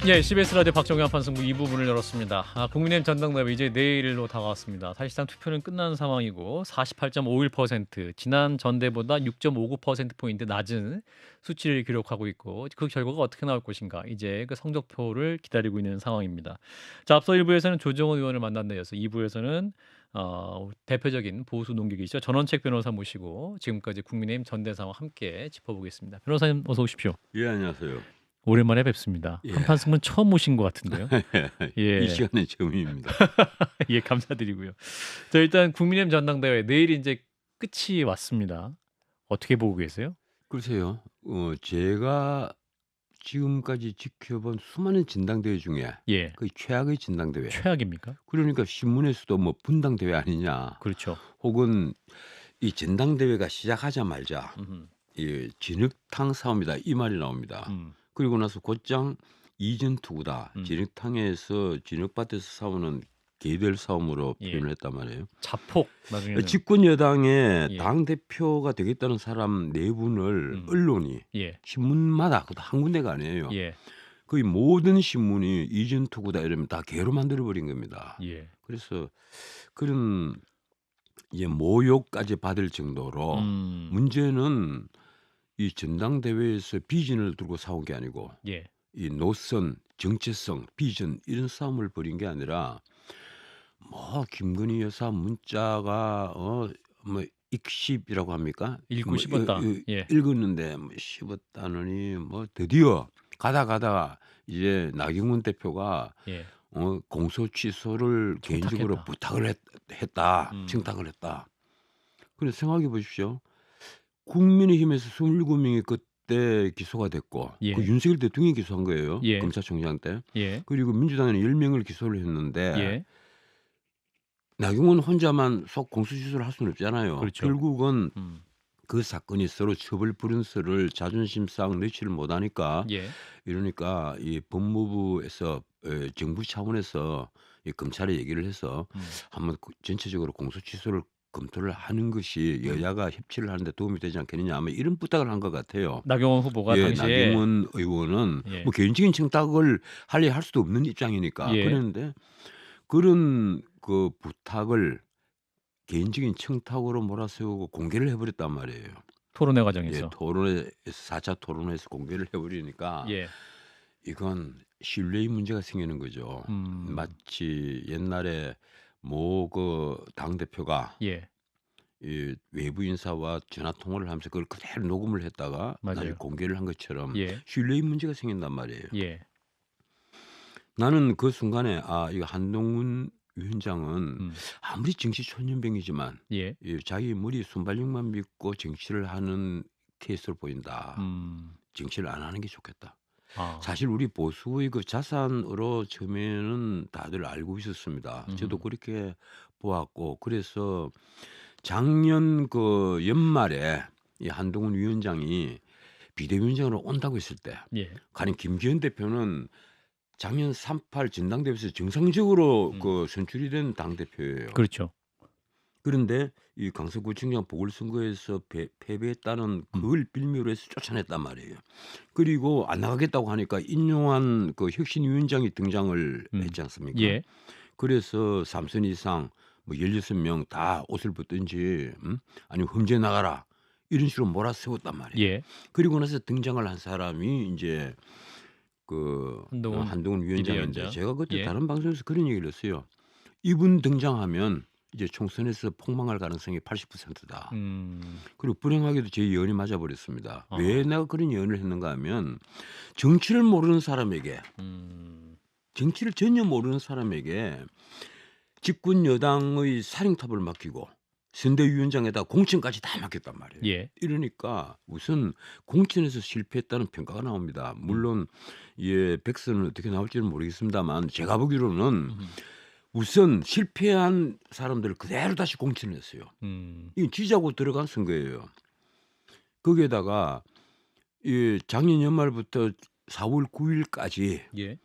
예, CBS 라디오 박정현 판승부 2부분을 열었습니다. 국민의힘 전당대회 이제 내일로 다가왔습니다. 사실상 투표는 끝난 상황이고 48.51%, 지난 전대보다 6.59%포인트 낮은 수치를 기록하고 있고 그 결과가 어떻게 나올 것인가 이제 그 성적표를 기다리고 있는 상황입니다. 자, 앞서 1부에서는 조정원 의원을 만난 데 이어서 2부에서는 대표적인 보수 논객이시죠. 전원책 변호사 모시고 지금까지 국민의힘 전대상황 함께 짚어보겠습니다. 변호사님 어서 오십시오. 예, 안녕하세요. 오랜만에 뵙습니다. 예. 한판승은 처음 오신 것 같은데요. 이 예, 시간에 처음입니다. 예, 감사드리고요. 자, 일단 국민의힘 전당대회 내일 이제 끝이 왔습니다. 어떻게 보고 계세요? 글쎄요, 제가 지금까지 지켜본 수많은 진당대회 중에 예, 거의 최악의 진당대회. 최악입니까? 그러니까 신문에서도 뭐 분당대회 아니냐, 그렇죠. 혹은 이 진당대회가 시작하자마자 음, 이 진흙탕 싸움이다 이 말이 나옵니다. 음, 그리고 나서 곧장 이전투구다. 음. 진흙탕에서 진흙밭에서 싸우는 개별 싸움으로 예. 표현을 했단 말이에요. 자폭 나중에는. 집권 여당의 예. 당 대표가 되겠다는 사람 네 분을 음. 언론이 예, 신문마다 그것도 한 군데가 아니에요. 예, 거의 모든 신문이 이전 투구다 이러면 다 개로 만들어 버린 겁니다. 예. 그래서 그런 이제 모욕까지 받을 정도로 문제는 이 전당대회에서 비전을 들고 싸운 게 아니고 예, 이 노선, 정체성, 비전 이런 싸움을 벌인 게 아니라 뭐 김건희 여사 문자가 뭐 익십이라고 합니까? 읽고 뭐 싶었다. 예, 읽었는데 뭐 씹었다느니 뭐 드디어 가다가 이제 나경원 대표가 예. 공소 취소를 개인적으로 청탁했다. 부탁을 했다. 음. 청탁을 했다. 그래서 생각해 보십시오. 국민의힘에서 27명이 그때 기소가 됐고 예. 그 윤석열 대통령이 기소한 거예요. 예. 검찰총장 때. 예, 그리고 민주당에는 10명을 기소를 했는데 예. 나경원 혼자만 속 공소시효를 할 수는 없잖아요. 그렇죠. 결국은 음. 그 사건이 서로 처벌 불은서를 자존심상 넣지를 못하니까 예. 이러니까 이 법무부에서 정부 차원에서 이 검찰에 얘기를 해서 한번 전체적으로 공소취소를 검토를 하는 것이 여야가 협치를 하는데 도움이 되지 않겠느냐 아마 이런 부탁을 한 것 같아요. 나경원 후보가 예, 당시에 나경원 의원은 예. 뭐 개인적인 청탁을 하려 할 수도 없는 입장이니까 예. 그랬는데 그런 그 부탁을 개인적인 청탁으로 몰아세우고 공개를 해버렸단 말이에요. 토론회 예, 과정에서. 토론회에서 4차 토론회에서 공개를 해버리니까 예. 이건 신뢰의 문제가 생기는 거죠. 마치 옛날에 모 그 당 대표가 예. 이 외부 인사와 전화 통화를 하면서 그걸 그대로 녹음을 했다가 나중에 맞아요. 공개를 한 것처럼 예. 신뢰의 문제가 생긴단 말이에요. 예. 나는 그 순간에 이거 한동훈 위원장은 음. 아무리 정치 초년병이지만 예. 자기 머리 순발력만 믿고 정치를 하는 케이스로 보인다. 정치를 안 하는 게 좋겠다. 사실 우리 보수의 그 자산으로 처음에는 다들 알고 있었습니다. 저도 그렇게 보았고 그래서 작년 그 연말에 이 한동훈 위원장이 비대위원장으로 온다고 했을 때 예. 가령 김기현 대표는 작년 3.8 전당대회에서 정상적으로 그 선출이 된 당대표예요. 그렇죠. 그런데 이 강서구청장 보궐선거에서 패배했다는 그걸 빌미로 해서 쫓아냈단 말이에요. 그리고 안 나가겠다고 하니까 인용한 그 혁신위원장이 등장을 했지 않습니까? 예. 그래서 3선 이상 뭐 16명 다 옷을 벗든지 아니면 험지에 나가라 이런 식으로 몰아세웠단 말이에요. 예. 그리고 나서 등장을 한 사람이 이제 그 한동훈 위원장인데 비대위원장. 제가 그때 예. 다른 방송에서 그런 얘기를 했어요. 이분 등장하면 이제 총선에서 폭망할 가능성이 80%다. 그리고 불행하게도 제 예언이 맞아버렸습니다. 왜 내가 그런 예언을 했는가 하면 정치를 모르는 사람에게 정치를 전혀 모르는 사람에게 집권 여당의 사령탑을 맡기고 선대위원장에다 공천까지 다 맡겼단 말이에요. 예. 이러니까 우선 공천에서 실패했다는 평가가 나옵니다. 물론 백선은 어떻게 나올지는 모르겠습니다만 제가 보기로는 우선 실패한 사람들을 그대로 다시 공천을 했어요. 이건 지자고 들어간 선거예요. 거기에다가 작년 연말부터 4월 9일까지 예.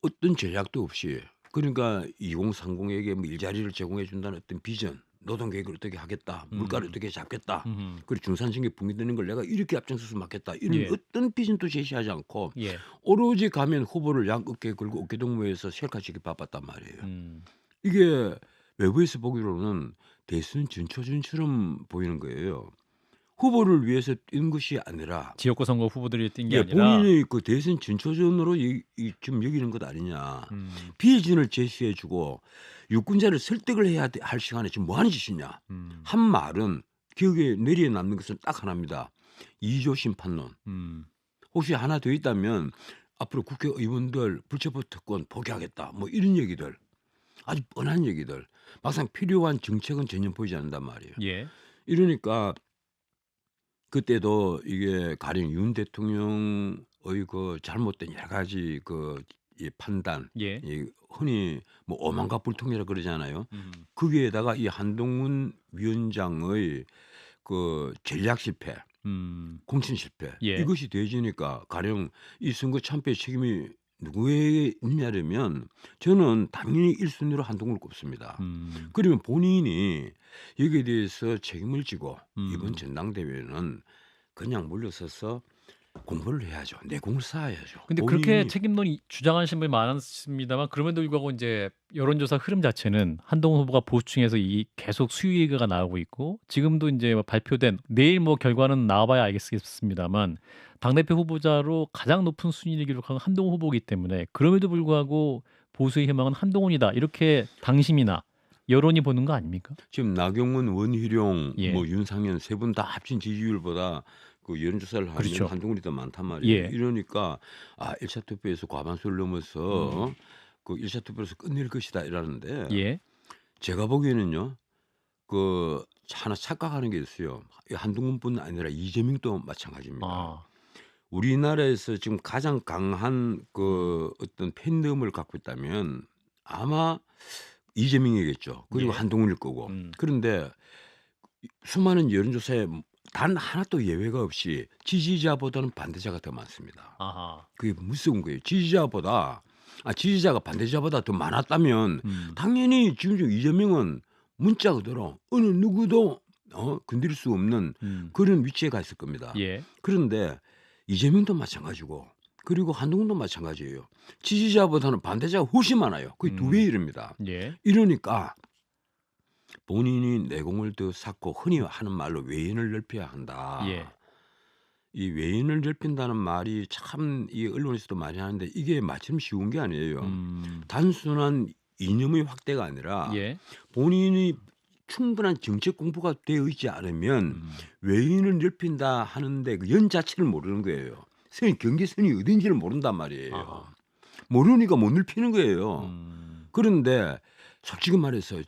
어떤 전략도 없이 그러니까 2030에게 뭐 일자리를 제공해 준다는 어떤 비전 노동 계획을 어떻게 하겠다, 물가를 음. 어떻게 잡겠다, 음. 그리고 중산층에 붕괴되는 걸 내가 이렇게 앞장서서 막겠다 이런 예. 어떤 비전도 제시하지 않고 예. 오로지 가면 후보를 양 어깨에 걸고 어깨동무해서 셀카치기 바빴단 말이에요. 음. 이게 외부에서 보기로는 대선 전초전처럼 보이는 거예요. 후보를 위해서 뛴 것이 아니라 지역구 선거 후보들이 뛴 게 예, 아니라 본인의 그 대선 전초전으로 지금 여기는 것 아니냐. 음. 비전을 제시해 주고 유권자를 설득을 해야 할 시간에 지금 뭐 하는 짓이냐. 음. 한 말은 기억에 내리에 남는 것은 딱 하나입니다. 이조 심판론. 음. 혹시 하나 더 있다면 앞으로 국회의원들 불체포 특권 포기하겠다. 뭐 이런 얘기들. 아주 뻔한 얘기들. 막상 필요한 정책은 전혀 보이지 않는단 말이에요. 예. 이러니까 그때도 이게 가령 윤 대통령의 그 잘못된 여러 가지 이 판단, 예. 이 흔히 뭐 오만과 불통이라 그러잖아요. 음. 거기에다가 이 한동훈 위원장의 그 전략 실패, 공천 실패 예. 이것이 되어지니까 가령 이 선거 참패의 책임이 누구에게 있냐면 저는 당연히 1순위로 한동훈을 꼽습니다. 그러면 본인이 여기에 대해서 책임을 지고 이번 전당대회는 그냥 물러서서 공부를 해야죠. 내공을 쌓아야죠. 근데 그렇게 본인이 책임론 주장하시는 분이 많았습니다만 그럼에도 불구하고 인제 여론조사 흐름 자체는 한동훈 후보가 보수층에서 이 계속 수위가 나오고 있고 지금도 인제 뭐 발표된 내일 뭐 결과는 나와 봐야 알겠습니다만 당대표 후보자로 가장 높은 순위를 기록한 한동훈 후보이기 때문에 그럼에도 불구하고 보수의 희망은 한동훈이다. 이렇게 당심이나 여론이 보는 거 아닙니까? 지금 나경원, 원희룡, 예. 뭐 윤상현 세 분 다 합친 지지율보다 그 여론조사를 하면 그렇죠. 한동훈이 더 많단 말이에요. 예. 이러니까 1차 투표에서 과반수를 넘어서 그 1차 투표에서 끝낼 것이다 이러는데 예. 제가 보기에는요. 그 하나 착각하는 게 있어요. 한동훈뿐 아니라 이재명도 마찬가지입니다. 아. 우리나라에서 지금 가장 강한 그 어떤 팬덤을 갖고 있다면 아마 이재명이겠죠. 그리고 예. 한동훈일 거고. 음. 그런데 수많은 여론조사에 단 하나도 예외가 없이 지지자보다는 반대자가 더 많습니다. 아하. 그게 무서운 거예요. 지지자가 반대자보다 더 많았다면 당연히 지금 이재명은 문자 그대로 어느 누구도 건드릴 수 없는 그런 위치에 가 있을 겁니다. 예. 그런데 이재명도 마찬가지고 그리고 한동훈도 마찬가지예요. 지지자보다는 반대자가 훨씬 많아요. 거의 2배 이릅니다. 예. 이러니까 본인이 내공을 더 쌓고 흔히 하는 말로 외연을 넓혀야 한다. 예. 이 외연을 넓힌다는 말이 참 이 언론에서도 많이 하는데 이게 마침 쉬운 게 아니에요. 단순한 이념의 확대가 아니라 예. 본인이 충분한 정책 공부가 되어 있지 않으면 외연을 넓힌다 하는데 그 연 자체를 모르는 거예요. 경계선이 어딘지를 모른단 말이에요. 아하. 모르니까 못 넓히는 거예요. 그런데 솔직히 말해서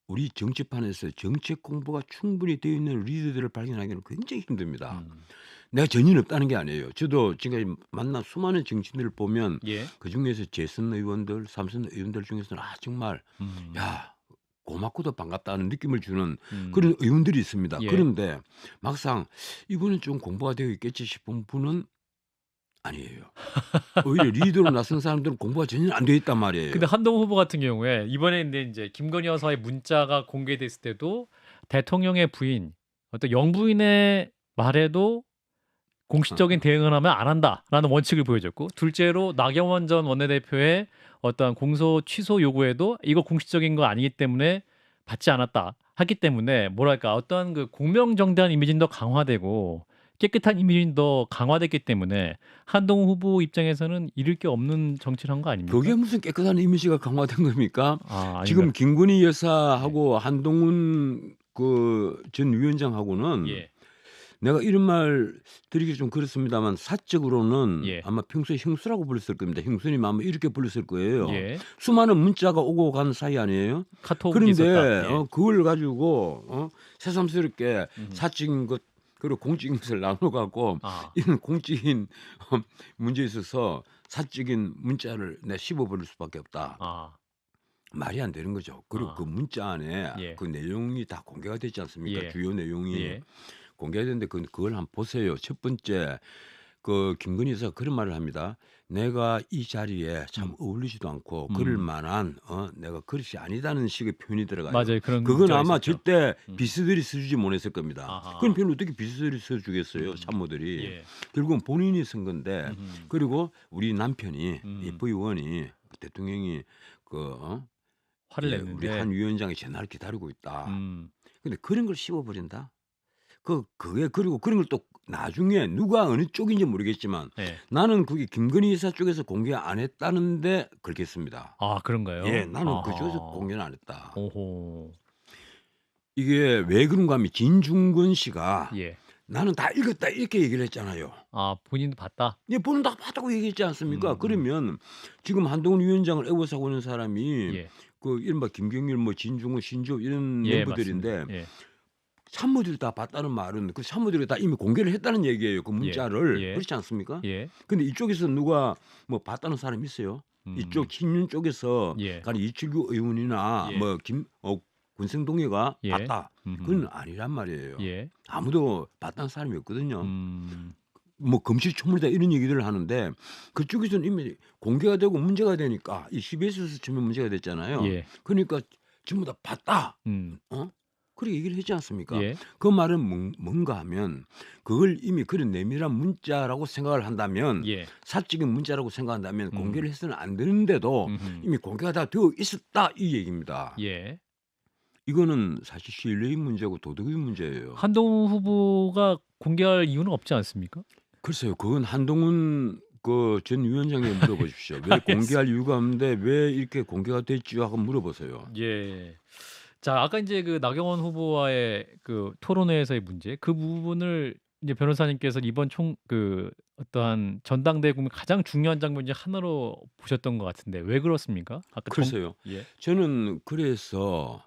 우리 정치판에서 정책 공부가 충분히 되어 있는 리더들을 발견하기는 굉장히 힘듭니다. 내가 전혀 없다는 게 아니에요. 저도 지금까지 만난 수많은 정치인들을 보면 예. 그중에서 재선 의원들, 삼선 의원들 중에서는 정말 야 고맙고도 반갑다는 느낌을 주는 그런 의원들이 있습니다. 예. 그런데 막상 이분은 좀 공부가 되어 있겠지 싶은 분은 아니에요. 오히려 리더로 나선 사람들은 공부가 전혀 안 되어 있단 말이에요. 근데 한동훈 후보 같은 경우에 이번에 근데 인제 김건희 여사의 문자가 공개됐을 때도 대통령의 부인, 어떤 영부인의 말에도 공식적인 대응을 하면 안 한다라는 원칙을 보여줬고 둘째로 나경원 전 원내대표의 어떠한 공소 취소 요구에도 이거 공식적인 거 아니기 때문에 받지 않았다 하기 때문에 뭐랄까 어떤 그 공명정대한 이미지는 더 강화되고 깨끗한 이미지는 더 강화됐기 때문에 한동훈 후보 입장에서는 잃을 게 없는 정치를 한 거 아닙니까? 그게 무슨 깨끗한 이미지가 강화된 겁니까? 아, 지금 아닌가요? 김건희 여사하고 한동훈 그 전 위원장하고는 예. 내가 이런 말 드리기 좀 그렇습니다만 사적으로는 예. 아마 평소에 형수라고 불렀을 겁니다. 형수님 아마 이렇게 불렀을 거예요. 예. 수많은 문자가 오고 간 사이 아니에요. 카톡이 그런데 있었다. 예. 그걸 가지고 새삼스럽게 사적인 것 그리고 공적인 것을 나눠갖고 아. 이런 공적인 문제에 있어서 사적인 문자를 내가 씹어버릴 수밖에 없다. 아. 말이 안 되는 거죠. 그리고 그 문자 안에 예. 그 내용이 다 공개가 되지 않습니까? 예. 주요 내용이 예. 공개가 되는데 그걸 한번 보세요. 첫 번째 그 김건희 여사가 그런 말을 합니다. "내가 이 자리에 참 어울리지도 않고 그럴 음. 만한 내가 그릇이 아니다는 식의 표현이 들어가요. 맞아요. 그런 그건 문자가 아마 있었죠. 절대 음. 비서들이 써주지 못했을 겁니다. 그럼 아하. 별로 어떻게 비서들이 써주겠어요, 참모들이. 예. 결국은 본인이 쓴 건데 음음. 그리고 우리 남편이 음. F의원이 대통령이 화를 우리 냈는데 한 위원장이 전화를 기다리고 있다. 음. 근데 그런 걸 씹어버린다? 그게 그리고 그런 걸 또 나중에 누가 어느 쪽인지 모르겠지만 예. 나는 그게 김건희 여사 쪽에서 공개 안 했다는데 걸겠습니다. 아 그런가요? 예, 나는 그쪽에서 아하. 공개는 안 했다. 오호. 이게 왜 그런가 하면 진중권 씨가 예. 나는 다 읽었다 이렇게 얘기를 했잖아요. 아 본인도 봤다? 예, 보는 다 봤다고 얘기했지 않습니까? 음. 그러면 지금 한동훈 위원장을 애워싸고 있는 사람이 예. 그 이른바 김경일, 뭐 진중권, 신조 이런 예 멤버들인데 맞습니다. 예. 참모들이 다 봤다는 말은 그 참모들이 다 이미 공개를 했다는 얘기예요. 그 예. 문자를. 예. 그렇지 않습니까? 예. 근데 이쪽에서 누가 뭐 봤다는 사람이 있어요? 이쪽 친윤 쪽에서 예. 가령 이철규 의원이나 예. 뭐 권성동이가 예. 봤다. 음흠. 그건 아니란 말이에요. 예. 아무도 봤다는 사람이 없거든요. 음. 뭐 금시초문이다 이런 얘기들을 하는데 그쪽에서는 이미 공개가 되고 문제가 되니까 이 CBS에서 처음에 문제가 됐잖아요. 예. 그러니까 전부 다 봤다. 음. 그렇게 얘기를 했지 않습니까? 예. 그 말은 뭔가 하면 그걸 이미 그런 내밀한 문자라고 생각을 한다면 예. 사적인 문자라고 생각한다면 공개를 해서는 안 되는데도 음흠. 이미 공개가 다 되어 있었다 이 얘기입니다. 예. 이거는 사실 신뢰의 문제고 도덕의 문제예요. 한동훈 후보가 공개할 이유는 없지 않습니까? 글쎄요. 그건 한동훈 그 전 위원장에게 물어보십시오. 왜 알겠습니다. 공개할 이유가 없는데 왜 이렇게 공개가 됐지요? 하고 물어보세요. 예. 자, 아까 이제 그 나경원 후보와의 그 토론회에서의 문제, 그 부분을 이제 변호사님께서 이번 어떠한 전당대회 국면 가장 중요한 장면 중 하나로 보셨던 것 같은데 왜 그렇습니까? 아까 글쎄요. 예. 저는 그래서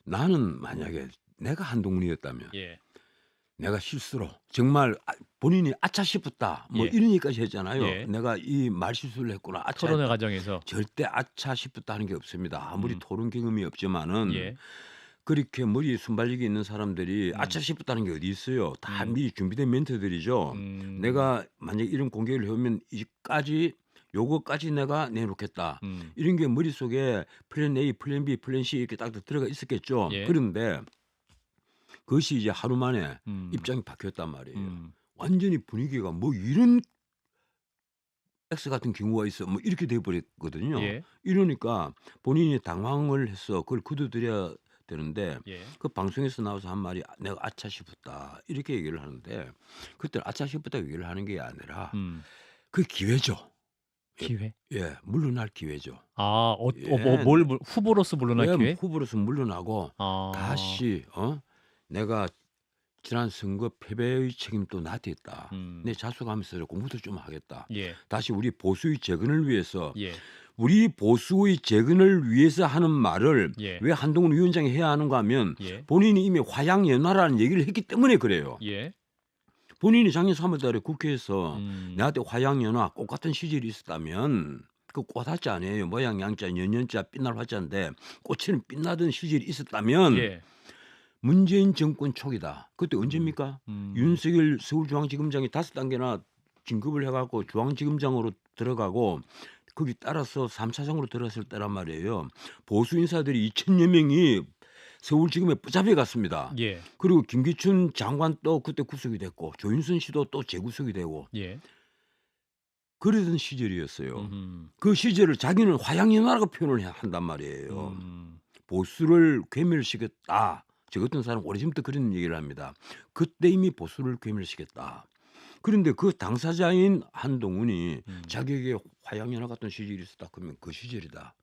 나는 만약에 내가 한동훈이었다면 예. 내가 실수로 정말 본인이 아차 싶었다 뭐 예. 이런 얘기까지 했잖아요. 예. 내가 이 말 실수를 했구나. 토론회 아차했다. 과정에서 절대 아차 싶었다 하는 게 없습니다. 아무리 음. 토론 경험이 없지만은 예. 그렇게 머리에 순발력이 있는 사람들이 아차 싶었다는 게 어디 있어요. 다 미리 준비된 멘트들이죠. 내가 만약에 이런 공개를 해오면 이까지 요거까지 내가 내놓겠다. 이런 게 머릿속에 플랜 A, 플랜 B, 플랜 C 이렇게 딱 들어가 있었겠죠. 예. 그런데 그것이 이제 하루 만에 음. 입장이 바뀌었단 말이에요. 음. 완전히 분위기가 뭐 이런 X 같은 경우가 있어 뭐 이렇게 돼버렸거든요. 예. 이러니까 본인이 당황을 해서 그걸 거둬들여야 되는데 예. 그 방송에서 나와서 한 말이 내가 아차 싶었다 이렇게 얘기를 하는데 그때 아차 싶었다 얘기를 하는 게 아니라 그 기회죠. 기회? 예, 물러날 기회죠. 아, 예. 뭘 후보로서 물러날 예, 기회? 후보로서 물러나고 아. 다시 내가 지난 선거 패배의 책임도 나한테 있다. 내 자숙하면서 공부도 좀 하겠다. 예. 다시 우리 보수의 재건을 위해서 예. 우리 보수의 재건을 위해서 하는 말을 예. 왜 한동훈 위원장이 해야 하는가 하면 예. 본인이 이미 화양연화라는 얘기를 했기 때문에 그래요. 예. 본인이 작년 3월달에 국회에서 나한테 화양연화 꽃 같은 시절이 있었다면 그 꽃화자 아니에요. 모양 양자 연년자 빛날 화자인데 꽃은 빛나던 시절이 있었다면 예. 문재인 정권 초기다. 그때 언제입니까? 윤석열 서울중앙지검장이 5단계나 진급을 해갖고 중앙지검장으로 들어가고 거기 따라서 3차장으로 들어갔을 때란 말이에요. 보수 인사들이 2,000여 명이 서울지검에 붙잡혀 갔습니다. 예. 그리고 김기춘 장관 또 그때 구속이 됐고 조윤선 씨도 또 재구속이 되고 예. 그러던 시절이었어요. 그 시절을 자기는 화양연화라고 표현을 한단 말이에요. 보수를 괴멸시켰다. 저 같은 사람 오래전부터 그런 얘기를 합니다. 그때 이미 보수를 괴멸시켰다. 그런데 그 당사자인 한동훈이 자기에게 화양연화 같은 시절이 있었다. 그러면 그 시절이다.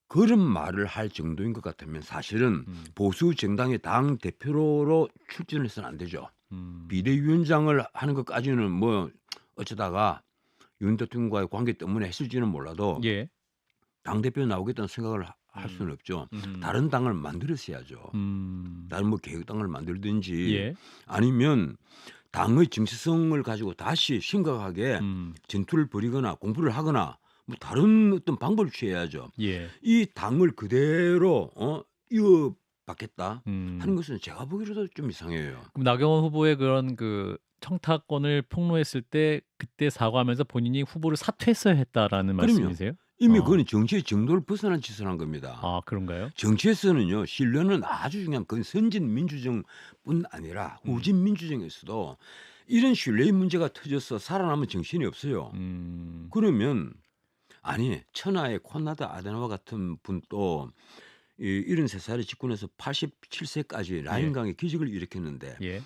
그런 말을 할 정도인 것 같으면 사실은 보수 정당의 당 대표로 출전을 해서는 안 되죠. 비대위원장을 하는 것까지는 뭐 어쩌다가 윤 대통령과의 관계 때문에 했을지는 몰라도 예. 당 대표 나오겠다는 생각을 할 수는 없죠. 다른 당을 만들었어야죠. 다른 뭐 개혁당을 만들든지 예. 아니면 당의 정체성을 가지고 다시 심각하게 전투를 벌이거나 공부를 하거나 뭐 다른 어떤 방법을 취해야죠. 예. 이 당을 그대로 이어 받겠다 음. 하는 것은 제가 보기로도 좀 이상해요. 그럼 나경원 후보의 그런 그 청탁권을 폭로했을 때 그때 사과하면서 본인이 후보를 사퇴했어야 했다라는 그럼요. 말씀이세요? 이미 어. 그거는 정치의 정도를 벗어난 짓을 한 겁니다. 아 그런가요? 정치에서는요, 신뢰는 아주 중요한 그건 선진 민주정뿐 아니라 우진 민주정에서도 이런 신뢰의 문제가 터져서 살아남은 정신이 없어요. 그러면 아니 천하의 콘라드 아데나와 같은 분도 73살에 집권해서 87세까지 라인강의 기적을 일으켰는데 예.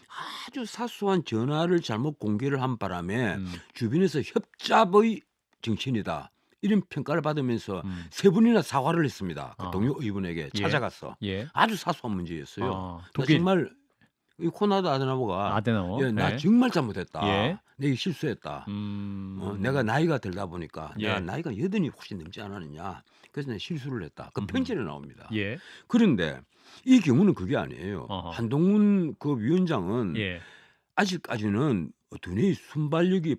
아주 사소한 전화를 잘못 공개를 한 바람에 주변에서 협잡의 정치인이다 이런 평가를 받으면서 세 번이나 사과를 했습니다. 그 아. 동료 의원에게 예. 찾아가서 예. 아주 사소한 문제였어요. 아, 나 독일 정말 이 콘라드 아데나워가 아데나워. 예, 나 네. 정말 잘못했다. 예. 내가 실수했다. 내가 나이가 들다 보니까 예. 내가 나이가 80이 혹시 넘지 않았느냐. 그래서 내가 실수를 했다. 그 편지에 나옵니다. 예. 그런데 이 경우는 그게 아니에요. 어허. 한동훈 그 위원장은 예. 아직까지는 두뇌의 순발력이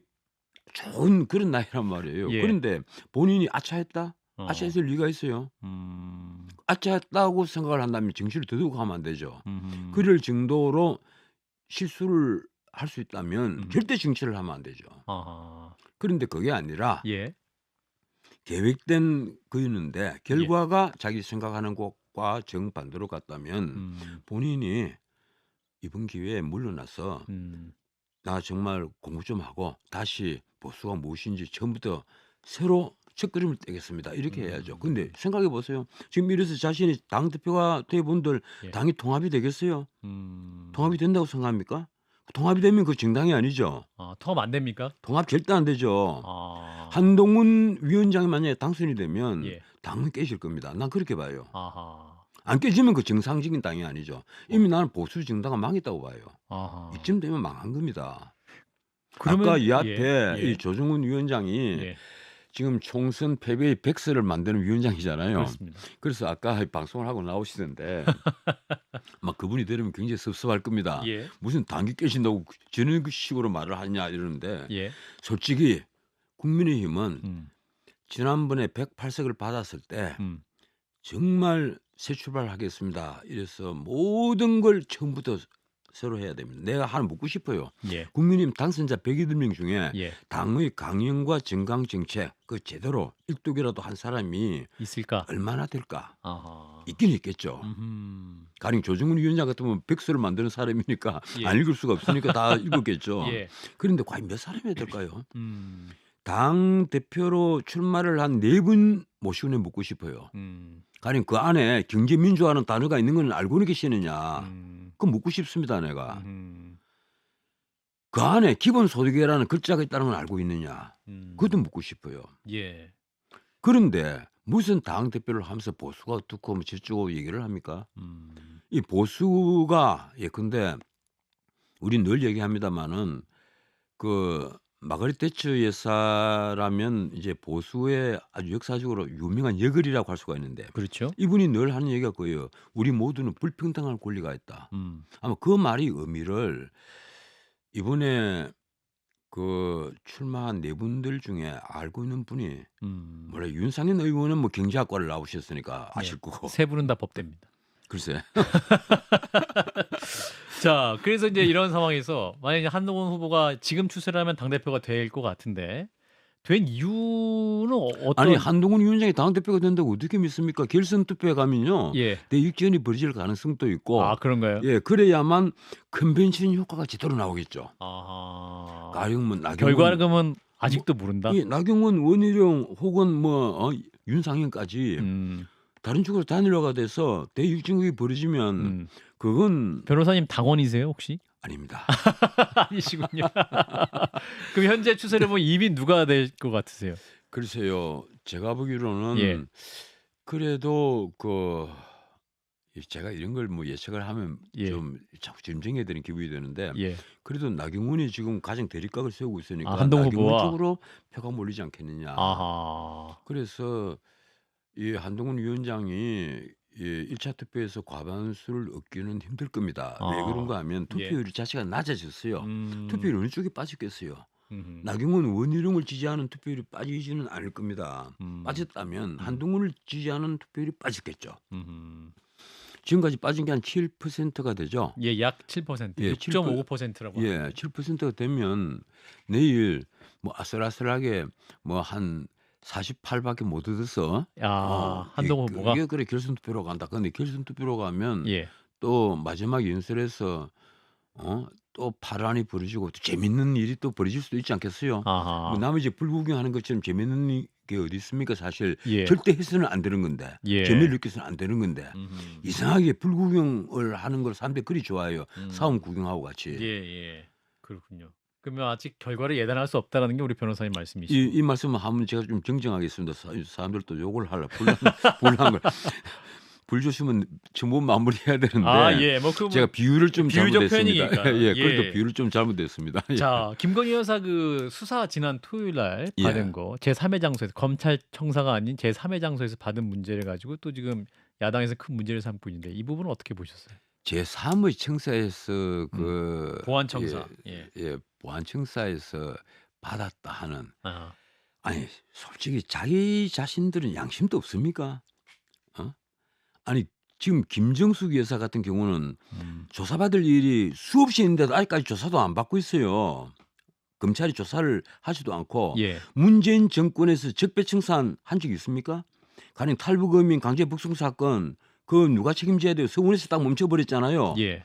좋은 그런 나이란 말이에요. 예. 그런데 본인이 아차했다? 어. 아차했을 리가 있어요. 음. 아차했다고 생각을 한다면 정치를 더더욱 하면 안 되죠. 음. 그럴 정도로 실수를 할 수 있다면 절대 정치를 하면 안 되죠. 아하. 그런데 그게 아니라 예. 계획된 거였는데 결과가 자기 생각하는 것과 정반대로 갔다면 본인이 이번 기회에 물러나서 나 정말 공부 좀 하고 다시 보수가 무엇인지 처음부터 새로 첫걸음을 떼겠습니다. 이렇게 해야죠. 근데 생각해 보세요. 지금 이래서 자신이 당대표가 돼 본들 예. 당이 통합이 되겠어요? 통합이 된다고 생각합니까? 통합이 되면 그 정당이 아니죠. 아, 통합 안 됩니까? 통합 절대 안 되죠. 아. 한동훈 위원장이 만약에 당선이 되면 예. 당은 깨질 겁니다. 난 그렇게 봐요. 아하. 안 깨지면 그 정상적인 당이 아니죠. 이미 나는 보수 정당은 망했다고 봐요. 아하. 이쯤 되면 망한 겁니다. 그러면 아까 이 앞에 예. 이 조정훈 위원장이 예. 지금 총선 패배의 백서를 만드는 위원장이잖아요. 그렇습니다. 그래서 아까 방송을 하고 나오시던데 막 그분이 들으면 굉장히 섭섭할 겁니다. 예. 무슨 당이 깨진다고 저런 식으로 말을 하냐 이러는데 예. 솔직히 국민의힘은 지난번에 108석을 받았을 때 정말 새 출발하겠습니다. 이래서 모든 걸 처음부터 새로 해야 됩니다. 내가 하나 묻고 싶어요. 예. 국민의힘 당선자 108명 중에 예. 당의 강령과 정강 정책 그 제대로 일독이라도 한 사람이 있을까? 얼마나 될까? 아하. 있긴 있겠죠. 가령 조정훈 위원장 같으면 백서를 만드는 사람이니까 예. 안 읽을 수가 없으니까 다 읽었겠죠. 예. 그런데 과연 몇 사람이 될까요? 당 대표로 출마를 한 4분 모시고 묻고 싶어요. 가령 그 안에 경제민주화라는 단어가 있는 건 알고는 계시느냐? 그 묻고 싶습니다, 내가. 그 안에 기본소득이라는 글자가 있다는 걸 알고 있느냐? 그것도 묻고 싶어요. 예. 그런데 무슨 당 대표를 하면서 보수가 어떻고 뭐 저쩌고 얘기를 합니까? 이 보수가 예컨대 우리 늘 얘기합니다마는 그 마가렛 대처 여사라면 이제 보수의 아주 역사적으로 유명한 여걸이라고 할 수가 있는데 그렇죠. 이분이 늘 하는 얘기가 그거예요. 우리 모두는 불평등할 권리가 있다. 아마 그 말이 의미를 이번에 그 출마한 4분들 중에 알고 있는 분이 원래 윤상현 의원은 뭐 경제학과를 나오셨으니까 아실 예. 거고 세 분은 다 법대입니다. 글쎄 자, 그래서 이제 이런 상황에서 만약에 한동훈 후보가 지금 추세를 하면 당대표가 될 것 같은데 된 이유는 어떤 아니 한동훈 위원장이 당대표가 된다고 어떻게 믿습니까? 결선 투표에 가면요 예. 대육전이 벌어질 가능성도 있고 아, 그런가요? 예 그래야만 컨벤션 효과가 제대로 나오겠죠. 아하. 가령 뭐 나경원 결과금은 아직도 모른다. 예, 나경원 원희룡 혹은 뭐 윤상현까지 다른 쪽으로 단일화가 돼서 대육전국이 벌어지면 그건 변호사님 당원이세요 혹시? 아닙니다. 아니시군요. 그럼 현재 추세를 보면 이미 누가 될 것 같으세요? 글쎄요, 제가 보기로는 예. 그래도 그 제가 이런 걸 뭐 예측을 하면 예. 좀 자꾸 짐쟁이가 되는 기분이 드는데 예. 그래도 나경원이 지금 가장 대립각을 세우고 있으니까 한동훈 나경원 후보와? 쪽으로 표가 몰리지 않겠느냐. 아하. 그래서 이 한동훈 위원장이 이 1차 투표에서 과반수를 얻기는 힘들 겁니다. 왜 아. 그런가 하면 예. 투표율이 자체가 낮아졌어요. 투표율이 어느 쪽에 빠졌겠어요. 음흠. 나경원 원희룡을 지지하는 투표율이 빠지지는 않을 겁니다. 빠졌다면 한동훈을 지지하는 투표율이 빠졌겠죠. 지금까지 빠진 게 한 7%가 되죠. 예, 약 7%, 예, 6.59%라고 예, 합니다. 7%가 되면 내일 뭐 아슬아슬하게 뭐 한 48밖에 못 얻어서 한동훈 후보가 이게 그래 결선 투표로 간다. 근데 결선 투표로 가면 예. 또 마지막 연설에서 또 파란이 벌어지고 또 재밌는 일이 또 벌어질 수도 있지 않겠어요? 뭐 아하. 남이 이제 불구경하는 것처럼 재밌는 게 어디 있습니까? 사실 예. 절대 해서는 안 되는 건데 예. 재미를 느껴서는 안 되는 건데 음흠. 이상하게 불구경을 하는 걸 사람들이 그리 좋아해요. 싸움 구경하고 같이. 예. 그렇군요. 그러면 아직 결과를 예단할 수 없다라는 게 우리 변호사님 말씀이시고. 이 말씀을 하면 제가 좀 정정하겠습니다. 사람들도 욕을 하려 불난 걸. 불조심은 전부 마무리해야 되는데 예. 뭐 제가 비유를 좀 비유적 잘못했습니다. 표현이니까. 예, 그래도 비유를 좀 잘못했습니다. 예. 자, 김건희 여사 그 수사 지난 토요일 날 예. 받은 거 제3의 장소에서 검찰청사가 아닌 제3의 장소에서 받은 문제를 가지고 또 지금 야당에서 큰 문제를 삼고 있는데 이 부분은 어떻게 보셨어요? 제3의 청사에서 보안청사. 예. 보안청사에서 받았다 하는 아. 아니 솔직히 자기 자신들은 양심도 없습니까? 아니 지금 김정숙 여사 같은 경우는 조사받을 일이 수없이 있는데도 아직까지 조사도 안 받고 있어요. 검찰이 조사를 하지도 않고 예. 문재인 정권에서 적폐청산 한 적이 있습니까? 가령 탈북어민 강제 북송 사건 그 누가 책임져야 돼요? 서울에서 딱 멈춰버렸잖아요. 예.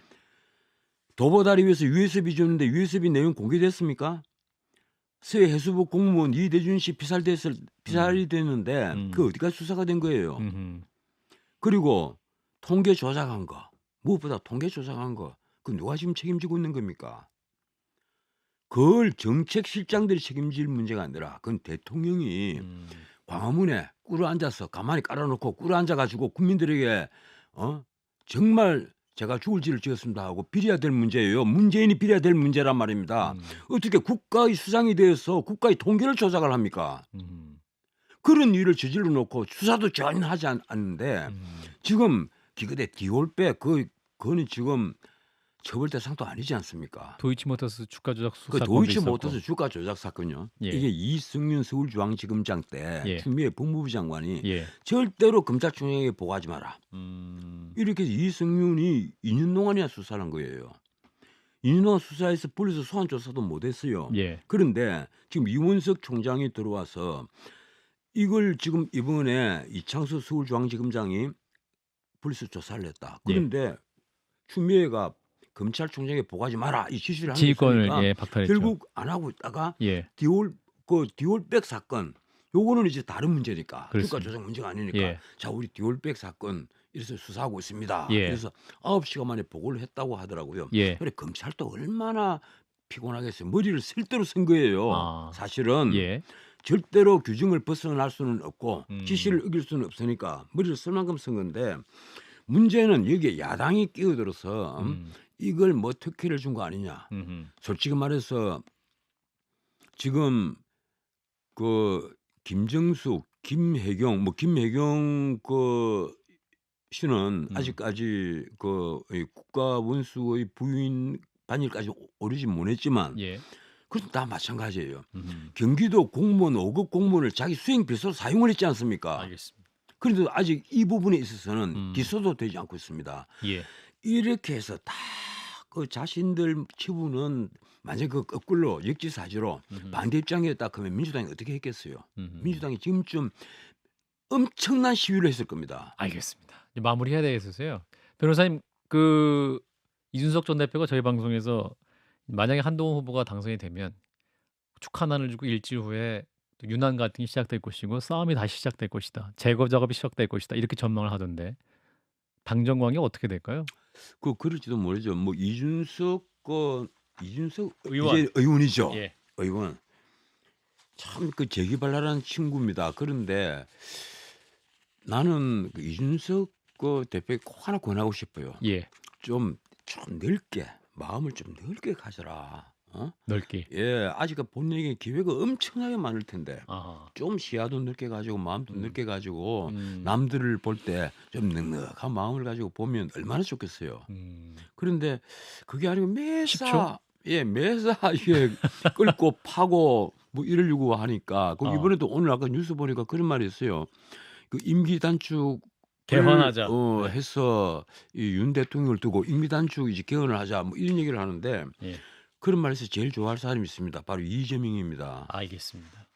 도보다리 위에서 USB 줬는데 USB 내용 공개됐습니까? 서해 해수부 공무원 이대준 씨 피살이 됐는데 그 어디까지 수사가 된 거예요? 그리고 통계 조작한 거 무엇보다 통계 조작한 거 그 누가 지금 책임지고 있는 겁니까? 그걸 정책실장들이 책임질 문제가 아니라 그건 대통령이 광화문에 꿇어앉아서 가만히 깔아놓고 꿇어앉아가지고 국민들에게 정말 제가 죽을 죄를 지었습니다 하고 빌어야 될 문제예요. 문재인이 빌어야 될 문제란 말입니다. 어떻게 국가의 수장이 되어서 국가의 통계를 조작을 합니까? 그런 일을 저질러 놓고 수사도 전혀 하지 않는데 지금 기껏해 디올백 그거는 지금 처벌 대상도 아니지 않습니까? 도이치모터스 주가 조작 수사. 그 도이치모터스 주가 조작 사건요. 예. 이게 이승윤 서울중앙지검장 때 추미애 법무부 장관이 예. 절대로 검찰총장에게 보고하지 마라. 이렇게 해서 이승윤이 2년 동안이나 수사를 한 거예요. 2년 동안 수사해서 불려서 소환 조사도 못했어요. 예. 그런데 지금 이원석 총장이 들어와서 이걸 지금 이번에 이창수 서울중앙지검장이 불려서 조사를 했다. 그런데 추미애가 검찰총장에 보고하지 마라 이 지시를 한 지휘권을 거니까 박탈했죠. 결국 안 하고 있다가 예. 디올백 사건 요거는 이제 다른 문제니까 그렇습니다. 주가 조작 문제가 아니니까 예. 자 우리 디올백 사건 이래서 수사하고 있습니다. 예. 그래서 9시간 만에 보고를 했다고 하더라고요. 예. 그래 검찰도 얼마나 피곤하겠어요. 머리를 쓸 대로 쓴 거예요. 사실은 예. 절대로 규정을 벗어날 수는 없고 지시를 어길 수는 없으니까 머리를 쓸 만큼 쓴 건데 문제는 여기에 야당이 끼어들어서 이걸 뭐 특혜를 준 거 아니냐. 솔직히 말해서 지금 그 김정숙, 김혜경 그 씨는 아직까지 그 국가원수의 부인 반일까지 오르지 못했지만 예. 그것도 다 마찬가지예요. 경기도 공무원 5급 공무원을 자기 수행 비서로 사용을 했지 않습니까? 알겠습니다. 그런데 아직 이 부분에 있어서는 기소도 되지 않고 있습니다. 예. 이렇게 해서 다 그 자신들 치부는 완전 그 거꾸로 역지사지로 반대 입장이었다 그러면 민주당이 어떻게 했겠어요? 민주당이 지금쯤 엄청난 시위를 했을 겁니다. 알겠습니다. 이제 마무리해야 되겠어서요. 변호사님 그 이준석 전 대표가 저희 방송에서 만약에 한동훈 후보가 당선이 되면 축하난을 주고 일주일 후에 또 유난 갈등이 시작될 것이고 싸움이 다시 시작될 것이다. 제거 작업이 시작될 것이다. 이렇게 전망을 하던데 당 정광이 어떻게 될까요? 그럴지도 모르죠. 뭐 이준석 의원. 이제 의원이죠. 예. 의원 참 그 재기발랄한 친구입니다. 그런데 나는 그 이준석 그 대표에 꼭 하나 권하고 싶어요. 예. 좀 넓게 마음을 좀 넓게 가져라. 넓게. 예, 아직 본인에게 기회가 엄청나게 많을 텐데 아하. 좀 시야도 넓게 가지고 마음도 넓게 가지고 남들을 볼 때 좀 넉넉한 마음을 가지고 보면 얼마나 좋겠어요. 그런데 그게 아니고 매사 이게 끌고 파고 뭐 이러려고 하니까 이번에도 오늘 아까 뉴스 보니까 그런 말이 있어요. 그 임기 단축 개헌하자. 네. 해서 이 윤 대통령을 두고 임기단축 이제 개헌을 하자 뭐 이런 얘기를 하는데 예. 그런 말에서 제일 좋아할 사람이 있습니다. 바로 이재명입니다. 알겠습니다.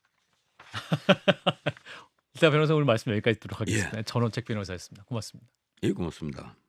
이사 변호사 오늘 말씀 여기까지 듣도록 예. 하겠습니다. 전원책 변호사였습니다. 고맙습니다. 예, 고맙습니다.